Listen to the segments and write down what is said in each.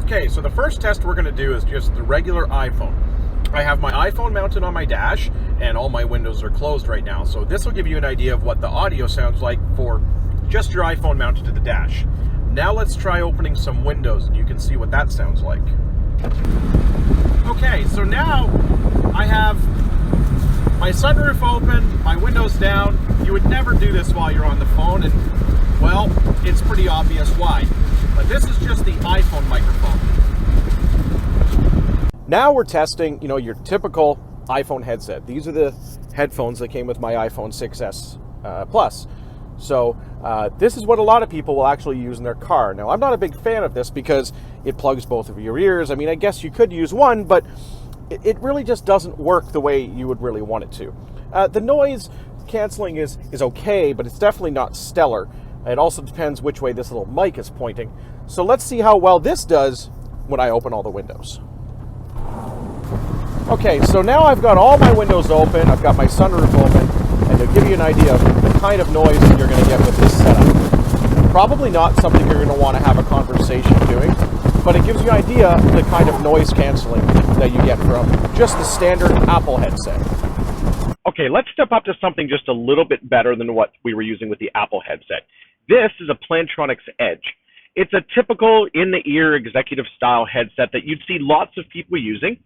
Okay, so the first test we're going to do is just the regular iPhone. I have my iPhone mounted on my dash, and all my windows are closed right now. So this will give you an idea of what the audio sounds like for just your iPhone mounted to the dash. Now let's try opening some windows, and you can see what that sounds like. Okay, so now I have my sunroof open, my windows down. You would never do this while you're on the phone, and well, it's pretty obvious why. But this is just the iPhone microphone. Now we're testing, your typical iPhone headset. These are the headphones that came with my iPhone 6s Plus. So this is what a lot of people will actually use in their car. Now, I'm not a big fan of this because it plugs both of your ears. I mean, I guess you could use one, but it really just doesn't work the way you would really want it to. The noise canceling is okay, but it's definitely not stellar. It also depends which way this little mic is pointing. So let's see how well this does when I open all the windows. Okay, so now I've got all my windows open, I've got my sunroof open, and to give you an idea of the kind of noise that you're going to get with this setup. Probably not something you're going to want to have a conversation doing, but it gives you an idea of the kind of noise canceling that you get from just the standard Apple headset. Okay, let's step up to something just a little bit better than what we were using with the Apple headset. This is a Plantronics Edge. It's a typical in-the-ear executive-style headset that you'd see lots of people using.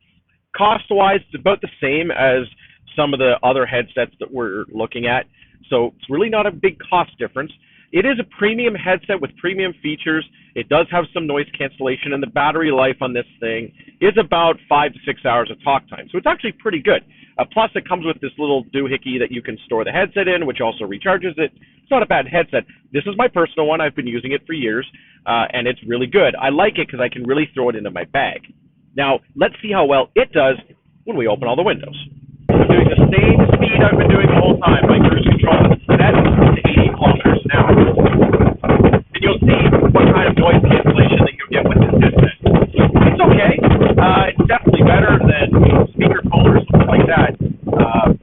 Cost-wise, it's about the same as some of the other headsets that we're looking at, so it's really not a big cost difference. It is a premium headset with premium features. It does have some noise cancellation, and the battery life on this thing is about 5 to 6 hours of talk time, so it's actually pretty good. Plus, it comes with this little doohickey that you can store the headset in, which also recharges it. It's not a bad headset. This is my personal one. I've been using it for years, and it's really good. I like it because I can really throw it into my bag. Now, let's see how well it does when we open all the windows. I'm doing the same speed I've been doing the whole time. My cruise control is set to 80 kilometers an hour. And you'll see what kind of noise cancellation that you'll get with this headset. It's okay. It's definitely better than speakerphone or something like that.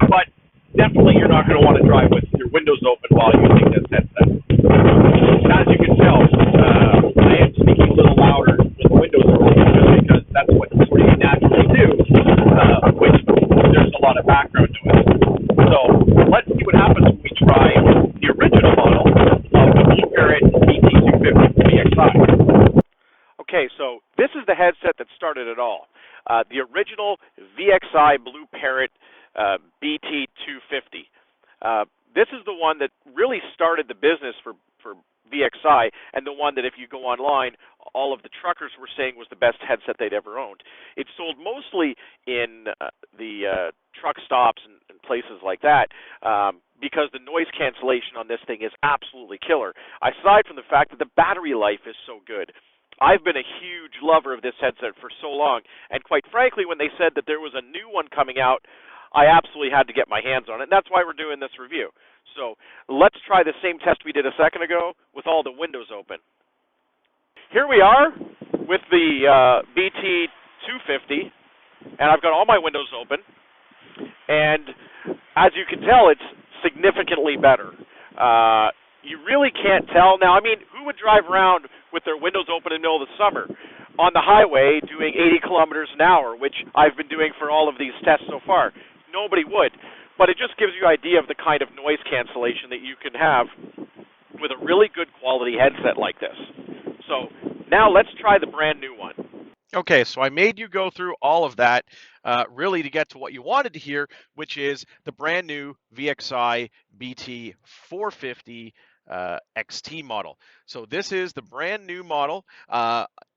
But definitely you're not going to want to drive with your windows open while using this headset. As you can tell, I am speaking a little louder with the windows open just because that's what we naturally do, which there's a lot of background noise. So let's see what happens when we try the original model of the BlueParrott B450 VXi. Okay, so this is the headset that started it all. The original VXi BlueParrott BT250. This is the one that really started the business for VXi, and the one that if you go online, all of the truckers were saying was the best headset they'd ever owned. It's sold mostly in the truck stops and places like that because the noise cancellation on this thing is absolutely killer, aside from the fact that the battery life is so good. I've been a huge lover of this headset for so long, and quite frankly, when they said that there was a new one coming out, I absolutely had to get my hands on it, and that's why we're doing this review. So let's try the same test we did a second ago with all the windows open. Here we are with the BT250, and I've got all my windows open, and as you can tell, it's significantly better. You really can't tell. Now, I mean, who would drive around with their windows open in the middle of the summer on the highway doing 80 kilometers an hour, which I've been doing for all of these tests so far? Nobody would. But it just gives you an idea of the kind of noise cancellation that you can have with a really good quality headset like this. So now let's try the brand new one. Okay, so I made you go through all of that really to get to what you wanted to hear, which is the brand new VXi BT450 XT model. So this is the brand new model.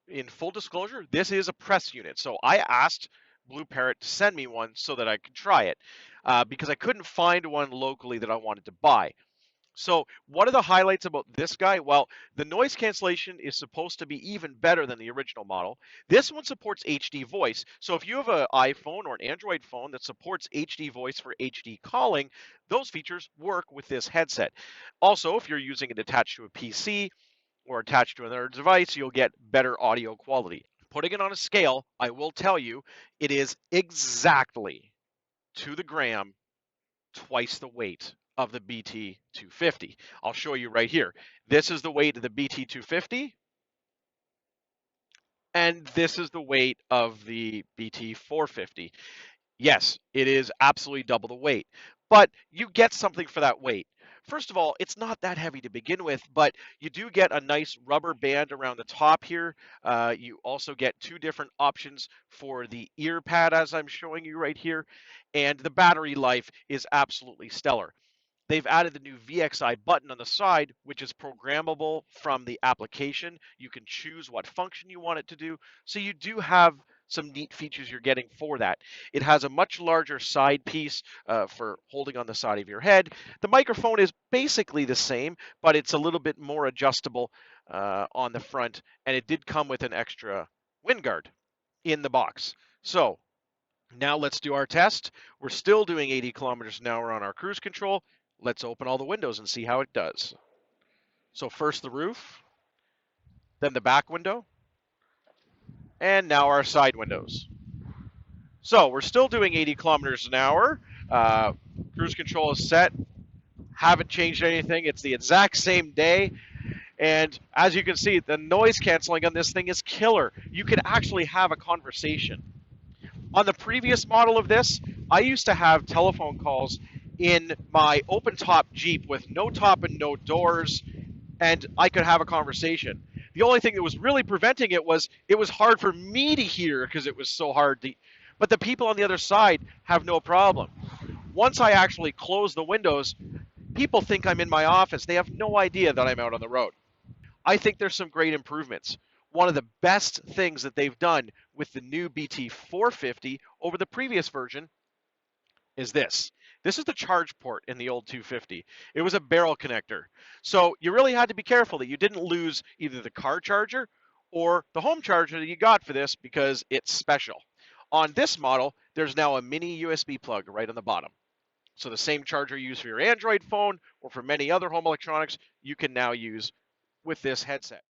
In full disclosure, this is a press unit. So I asked BlueParrott to send me one so that I could try it because I couldn't find one locally that I wanted to buy. So what are the highlights about this guy? Well, the noise cancellation is supposed to be even better than the original model. This one supports HD voice. So if you have an iPhone or an Android phone that supports HD voice for HD calling, those features work with this headset. Also, if you're using it attached to a PC or attached to another device, you'll get better audio quality. Putting it on a scale, I will tell you, it is exactly to the gram twice the weight of the BT250. I'll show you right here. This is the weight of the BT250. And this is the weight of the BT450. Yes, it is absolutely double the weight, but you get something for that weight. First of all, it's not that heavy to begin with, but you do get a nice rubber band around the top here. You also get two different options for the ear pad, as I'm showing you right here, and the battery life is absolutely stellar. They've added the new VXi button on the side, which is programmable from the application. You can choose what function you want it to do. So you do have some neat features you're getting for that. It has a much larger side piece for holding on the side of your head. The microphone is basically the same, but it's a little bit more adjustable on the front, and it did come with an extra wind guard in the box. So now let's do our test. We're still doing 80 kilometers an hour on our cruise control. Let's open all the windows and see how it does. So first the roof, then the back window, and now our side windows. So we're still doing 80 kilometers an hour. Cruise control is set. Haven't changed anything. It's the exact same day. And as you can see, the noise canceling on this thing is killer. You can actually have a conversation. On the previous model of this, I used to have telephone calls in my open top Jeep with no top and no doors, and I could have a conversation. The only thing that was really preventing it was hard for me to hear because it was so hard to, but the people on the other side have no problem. Once I actually close the windows, people think I'm in my office. They have no idea that I'm out on the road. I think there's some great improvements. One of the best things that they've done with the new BT450 over the previous version is this. This is the charge port in the old 250. It was a barrel connector. So you really had to be careful that you didn't lose either the car charger or the home charger that you got for this because it's special. On this model, there's now a mini USB plug right on the bottom. So the same charger you use for your Android phone or for many other home electronics, you can now use with this headset.